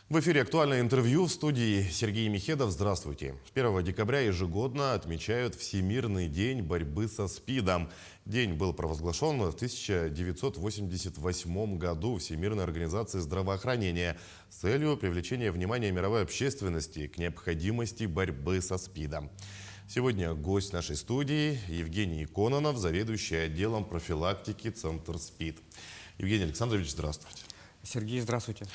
В эфире «Актуальное интервью», в студии Сергей Михедов. Здравствуйте. 1 декабря ежегодно отмечают Всемирный день борьбы со СПИДом. День был провозглашен в 1988 году Всемирной организацией здравоохранения с целью привлечения внимания мировой общественности к необходимости борьбы со СПИДом. Сегодня гость нашей студии Евгений Кононов, заведующий отделом профилактики Центр СПИД. Евгений Александрович, здравствуйте. Сергей, здравствуйте.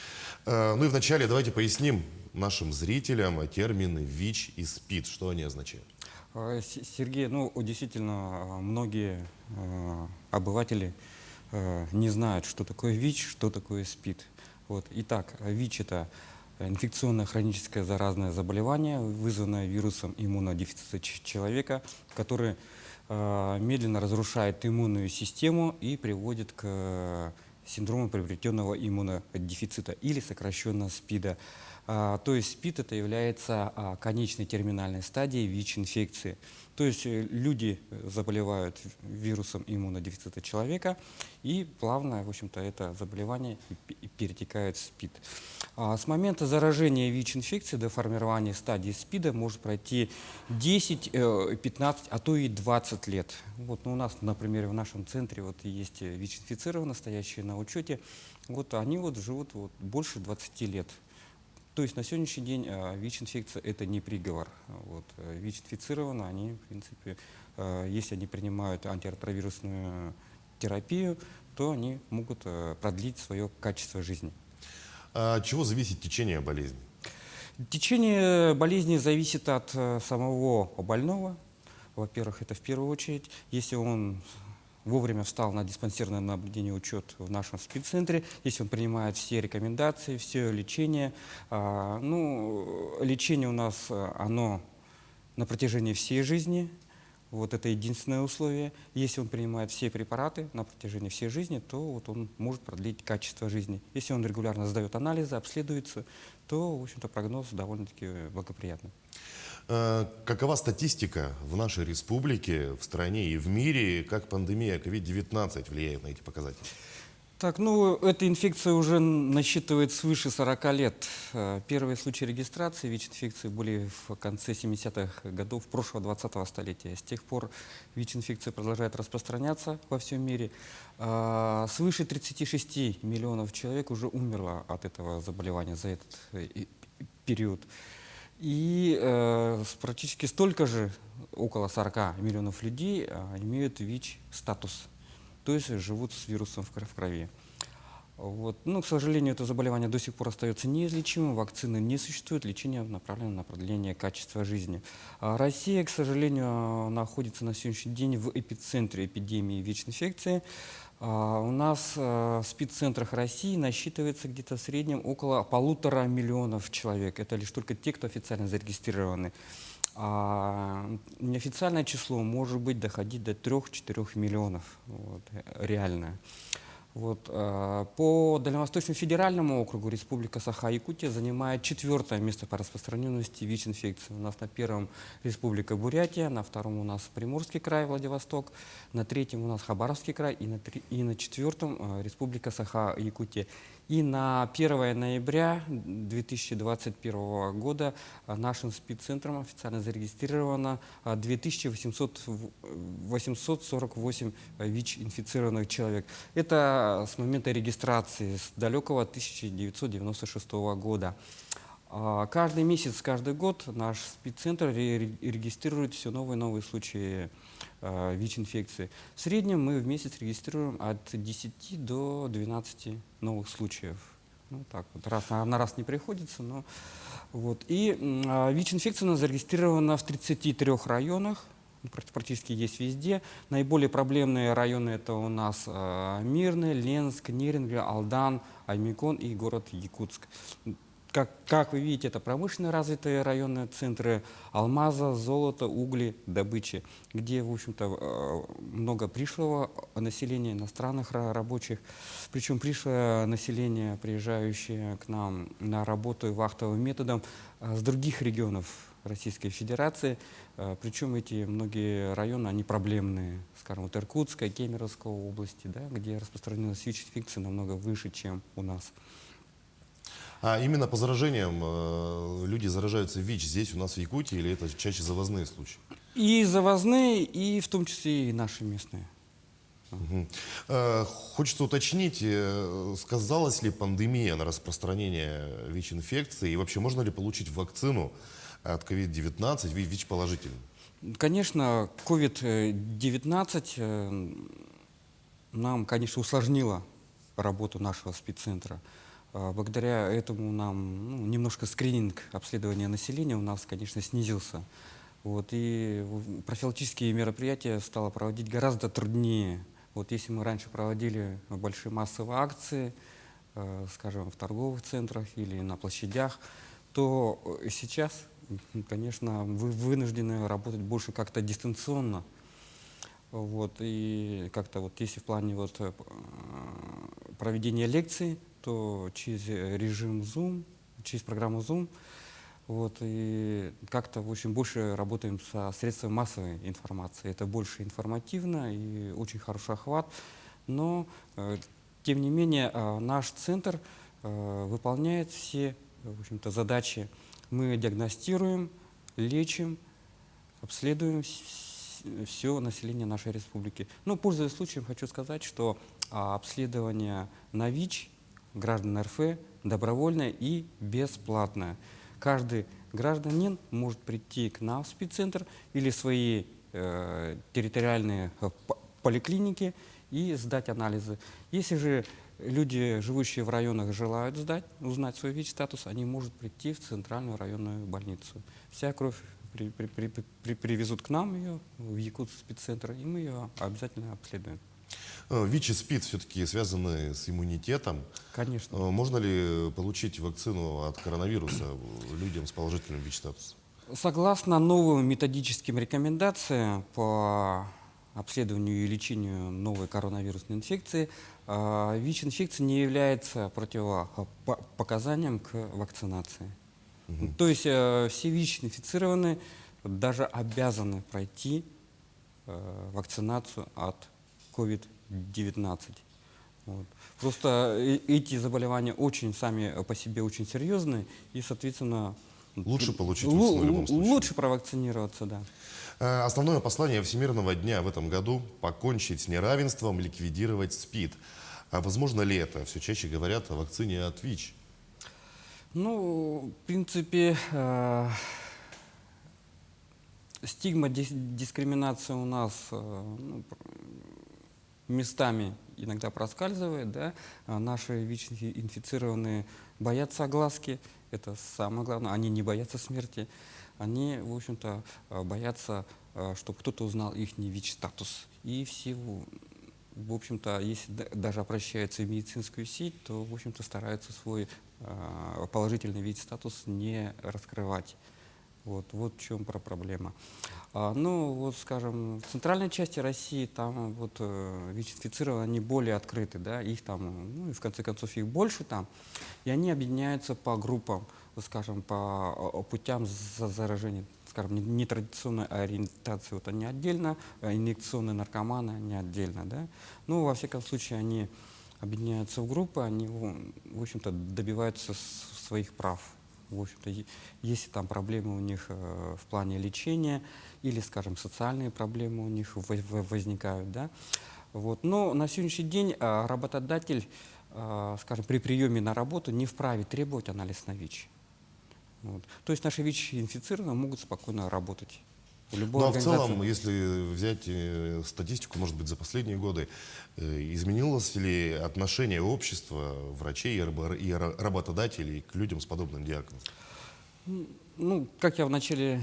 Ну и вначале давайте поясним нашим зрителям термины ВИЧ и СПИД, что они означают. Сергей, действительно, многие обыватели не знают, что такое ВИЧ, что такое СПИД. Итак, ВИЧ – это инфекционное хроническое заразное заболевание, вызванное вирусом иммунодефицита человека, который медленно разрушает иммунную систему и приводит к синдрому приобретенного иммунодефицита или сокращенно СПИДа. То есть СПИД это является конечной терминальной стадией ВИЧ-инфекции. То есть люди заболевают вирусом иммунодефицита человека и плавно, в общем-то, это заболевание перетекает в СПИД. С момента заражения ВИЧ-инфекцией до формирования стадии СПИДа может пройти 10, 15, а то и 20 лет. У нас, например, в нашем центре есть ВИЧ-инфицированные, стоящие на учете. Они живут больше 20 лет. То есть на сегодняшний день ВИЧ-инфекция – это не приговор. ВИЧ-инфицированные, они, в принципе, если они принимают антиретровирусную терапию, то они могут продлить свое качество жизни. От чего зависит течение болезни? Течение болезни зависит от самого больного. Во-первых, это в первую очередь, если он вовремя встал на диспансерное наблюдение, учет в нашем СПИД-центре, если он принимает все рекомендации, все лечение. Лечение у нас, оно на протяжении всей жизни. Это единственное условие. Если он принимает все препараты на протяжении всей жизни, то он может продлить качество жизни. Если он регулярно сдает анализы, обследуется, то, в общем-то, прогноз довольно-таки благоприятный. Какова статистика в нашей республике, в стране и в мире, как пандемия COVID-19 влияет на эти показатели? Эта инфекция уже насчитывает свыше 40 лет. Первые случаи регистрации ВИЧ-инфекции были в конце 70-х годов прошлого 20-го столетия. С тех пор ВИЧ-инфекция продолжает распространяться во всем мире. Свыше 36 миллионов человек уже умерло от этого заболевания за этот период. И практически столько же, около 40 миллионов людей, имеют ВИЧ-статус. То есть живут с вирусом в крови. К сожалению, это заболевание до сих пор остается неизлечимым, вакцины не существует, лечение направлено на продление качества жизни. Россия, к сожалению, находится на сегодняшний день в эпицентре эпидемии ВИЧ-инфекции. У нас в СПИД-центрах России насчитывается где-то в среднем около 1,5 миллиона человек. Это лишь только те, кто официально зарегистрированы. Неофициальное число может доходить до 3-4 миллионов, реальное. По Дальневосточному федеральному округу Республика Саха-Якутия занимает 4-е место по распространенности ВИЧ-инфекции. У нас на 1-м Республика Бурятия, на 2-м у нас Приморский край, Владивосток, на 3-м у нас Хабаровский край и на 4-м Республика Саха-Якутия. И на 1 ноября 2021 года нашим СПИД-центром официально зарегистрировано 2848 ВИЧ-инфицированных человек. Это с момента регистрации, с далекого 1996 года. Каждый месяц, каждый год наш СПИД-центр регистрирует все новые и новые случаи ВИЧ-инфекции. В среднем мы в месяц регистрируем от 10 до 12 новых случаев. Раз на раз не приходится. И ВИЧ-инфекция у нас зарегистрирована в 33 районах. Практически есть везде. Наиболее проблемные районы это у нас Мирный, Ленск, Неринга, Алдан, Аймикон и город Якутск. Как вы видите, это промышленно развитые районные центры алмаза, золота, угли, добычи, где, в общем-то, много пришлого населения, иностранных рабочих. Причем пришлое население, приезжающее к нам на работу вахтовым методом с других регионов Российской Федерации. Причем эти многие районы, они проблемные. Скажем, Иркутская, Кемеровская области, где распространенность ВИЧ-инфекции намного выше, чем у нас. А именно по заражениям люди заражаются ВИЧ здесь у нас в Якутии или это чаще завозные случаи? И завозные, и в том числе и наши местные. Мгм. Хочется уточнить, сказалась ли пандемия на распространение ВИЧ-инфекции и вообще можно ли получить вакцину от COVID-19 ВИЧ-положительным? Конечно, COVID-19 нам, конечно, усложнила работу нашего спеццентра. Благодаря этому нам немножко скрининг обследования населения у нас, конечно, снизился. Вот, и профилактические мероприятия стало проводить гораздо труднее. Вот если мы раньше проводили большие массовые акции, скажем, в торговых центрах или на площадях, то сейчас, конечно, вы вынуждены работать больше как-то дистанционно. Вот, и как-то вот если в плане вот, проведения лекций, то через режим Zoom, через программу Zoom, вот, и как-то, в общем, больше работаем со средствами массовой информации. Это больше информативно и очень хороший охват. Но, тем не менее, наш центр выполняет все, в общем-то, задачи. Мы диагностируем, лечим, обследуем все население нашей республики. Ну, пользуясь случаем, хочу сказать, что обследование на ВИЧ граждан РФ добровольное и бесплатное. Каждый гражданин может прийти к нам в спеццентр или в свои территориальные поликлиники и сдать анализы. Если же люди, живущие в районах, желают узнать свой ВИЧ-статус, они могут прийти в центральную районную больницу. Вся кровь привезут к нам ее в Якутск спеццентр, и мы ее обязательно обследуем. ВИЧ и СПИД все-таки связаны с иммунитетом. Конечно. Можно ли получить вакцину от коронавируса людям с положительным ВИЧ-статусом? Согласно новым методическим рекомендациям по обследованию и лечению новой коронавирусной инфекции, ВИЧ-инфекция не является противопоказанием к вакцинации. То есть все ВИЧ-инфицированные даже обязаны пройти вакцинацию от COVID-19. Вот. Просто эти заболевания очень сами по себе очень серьезные, и, соответственно, Лучше получить вакцину в любом случае. лучше провакцинироваться, да. Основное послание Всемирного дня в этом году — покончить с неравенством, ликвидировать СПИД. А возможно ли это? Все чаще говорят о вакцине от ВИЧ. Ну, в принципе, стигма, дискриминация у нас местами иногда проскальзывает, да. Наши ВИЧ-инфицированные боятся огласки, это самое главное. Они не боятся смерти, они, в общем-то, боятся, чтобы кто-то узнал их ВИЧ-статус. И все, в общем-то, если даже обращаются в медицинскую сеть, то, в общем-то, стараются свой положительный ВИЧ-статус не раскрывать. Вот в чем проблема. Ну, вот, скажем, в центральной части России там вот ВИЧ-инфицированные, они более открыты, да, их там, ну, и в конце концов их больше там, и они объединяются по группам, вот, скажем, по путям заражения, скажем, нетрадиционной ориентации, вот они отдельно, инъекционные наркоманы, они отдельно, да. Ну, во всяком случае, они объединяются в группы, они, в общем-то, добиваются своих прав. В общем-то, если там проблемы у них в плане лечения или, скажем, социальные проблемы у них возникают, да. Вот. Но на сегодняшний день работодатель, скажем, при приеме на работу не вправе требовать анализ на ВИЧ. Вот. То есть наши ВИЧ-инфицированные могут спокойно работать в любой Ну а в организации. целом, если взять статистику, может быть, за последние годы, изменилось ли отношение общества, врачей и работодателей к людям с подобным диагнозом? Ну, как я вначале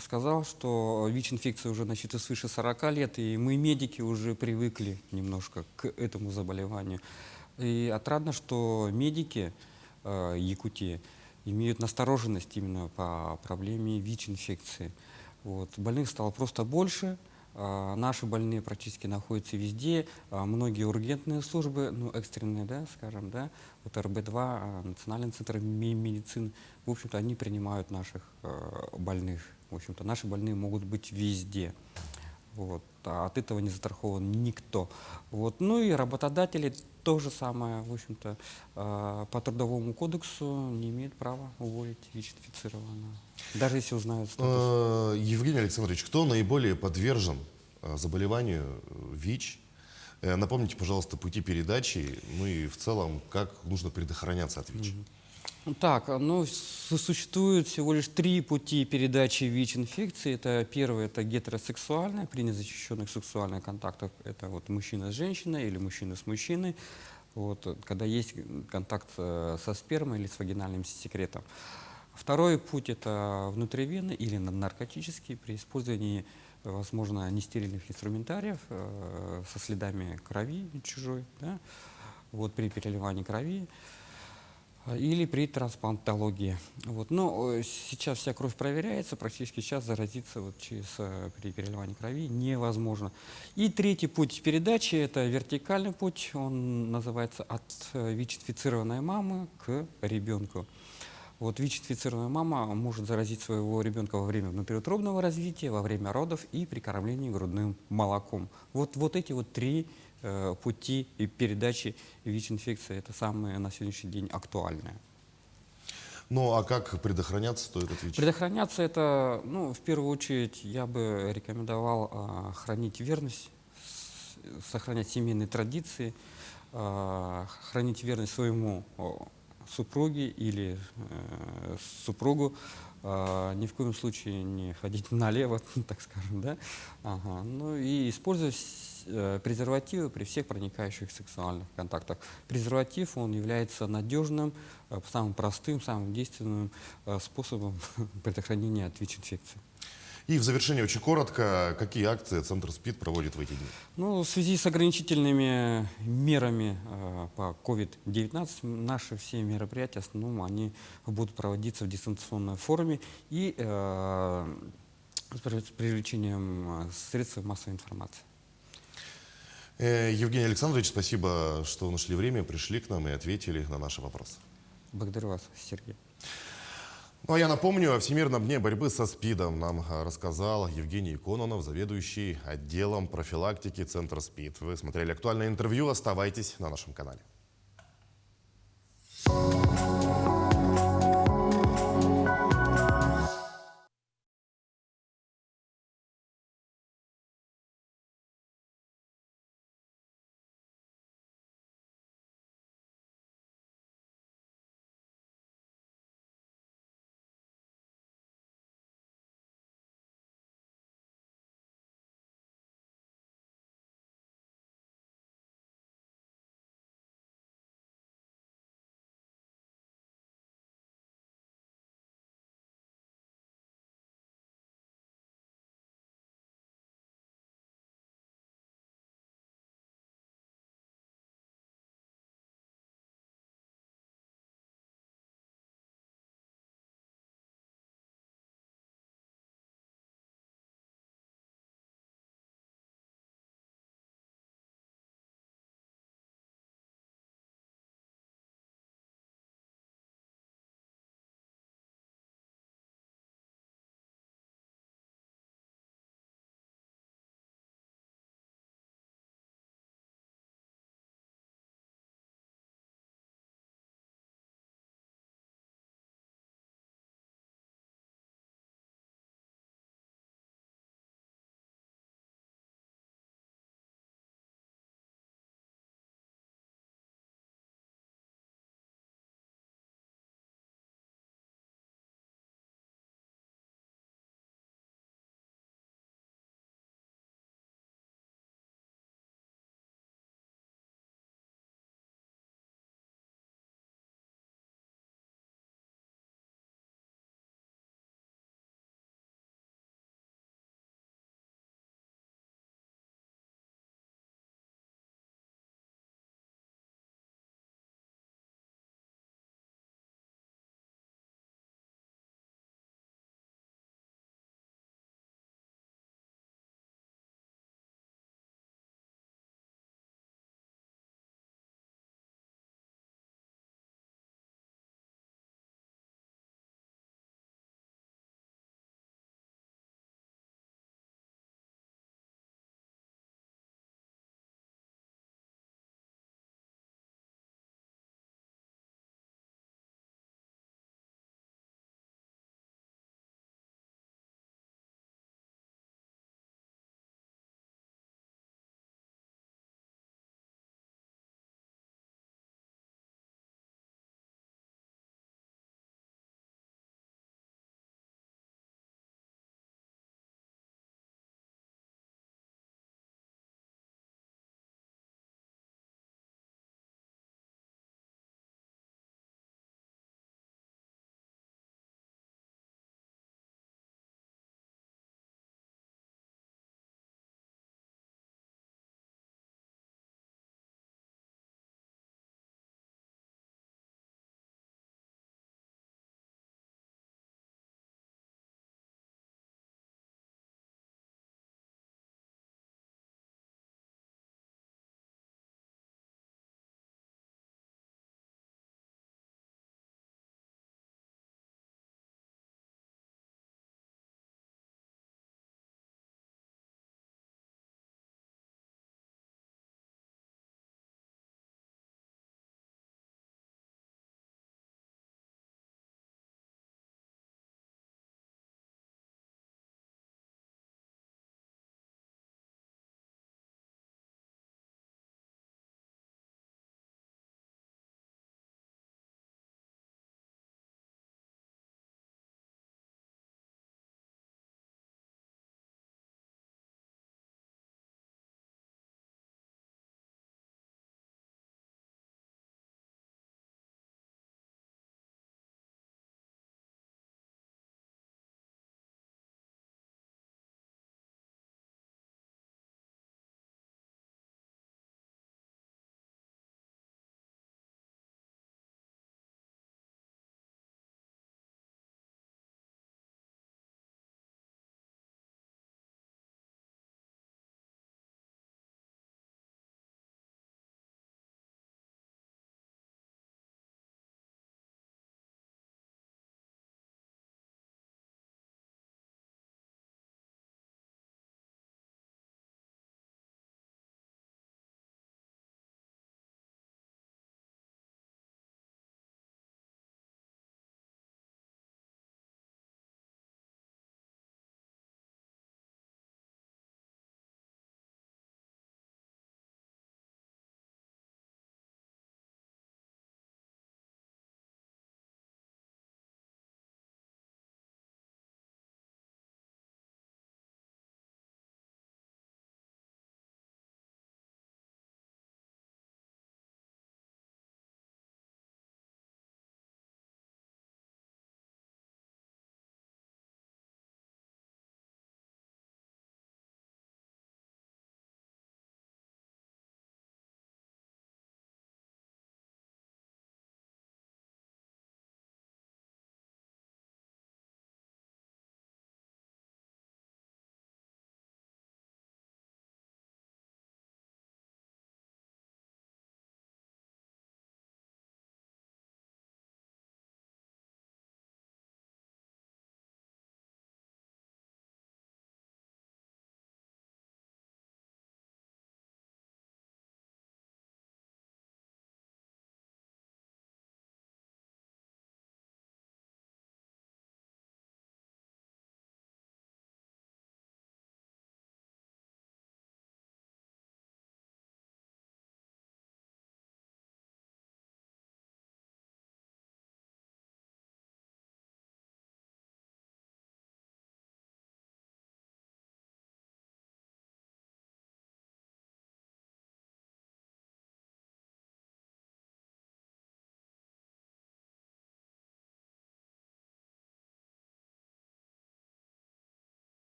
сказал, что ВИЧ-инфекция уже насчитывает свыше 40 лет, и мы, медики, уже привыкли немножко к этому заболеванию. И отрадно, что медики Якутии имеют настороженность именно по проблеме ВИЧ-инфекции. Вот. Больных стало просто больше, наши больные практически находятся везде, многие ургентные службы, ну, экстренные, да, скажем, да, вот РБ-2, Национальный центр медицины, в общем-то, они принимают наших больных. В общем-то, наши больные могут быть везде. Вот. от этого не застрахован никто. Вот. Ну и работодатели то же самое, в общем-то, по Трудовому кодексу не имеют права уволить ВИЧ-инфицированного, даже если узнают статус. Евгений Александрович, кто наиболее подвержен заболеванию ВИЧ? Напомните, пожалуйста, пути передачи, ну и в целом, как нужно предохраняться от ВИЧ. Так, ну, существует всего лишь 3 пути передачи ВИЧ-инфекции. Это первый, это гетеросексуальное, при незащищенных сексуальных контактах. Это вот мужчина с женщиной или мужчина с мужчиной, вот, когда есть контакт со спермой или с вагинальным секретом. Второй путь – это внутривенный или наркотический, при использовании, возможно, нестерильных инструментариев со следами крови чужой, да, вот, при переливании крови. Или при трансплантологии. Вот. Но сейчас вся кровь проверяется, практически сейчас заразиться вот при переливании крови невозможно. И третий путь передачи – это вертикальный путь, он называется от ВИЧ-инфицированной мамы к ребенку. Вот ВИЧ-инфицированная мама может заразить своего ребенка во время внутриутробного развития, во время родов и при кормлении грудным молоком. Вот эти вот 3 пути и передачи ВИЧ-инфекции, это самые на сегодняшний день актуальные. Ну, а как предохраняться стоит от ВИЧ? Предохраняться это, ну, в первую очередь, я бы рекомендовал хранить верность, сохранять семейные традиции, хранить верность своему супруге или супругу, ни в коем случае не ходить налево, так скажем, да? Ага. Ну и использовать презервативы при всех проникающих сексуальных контактах. Презерватив, он является надежным, самым простым, самым действенным способом предохранения от ВИЧ-инфекции. И в завершение очень коротко, какие акции Центр СПИД проводит в эти дни? Ну, в связи с ограничительными мерами по COVID-19 наши все мероприятия, в основном, они будут проводиться в дистанционной форме и с привлечением средств массовой информации. Евгений Александрович, спасибо, что нашли время, пришли к нам и ответили на наши вопросы. Благодарю вас, Сергей. Ну а я напомню, о Всемирном дне борьбы со СПИДом нам рассказал Евгений Кононов, заведующий отделом профилактики Центра СПИД. Вы смотрели актуальное интервью, оставайтесь на нашем канале.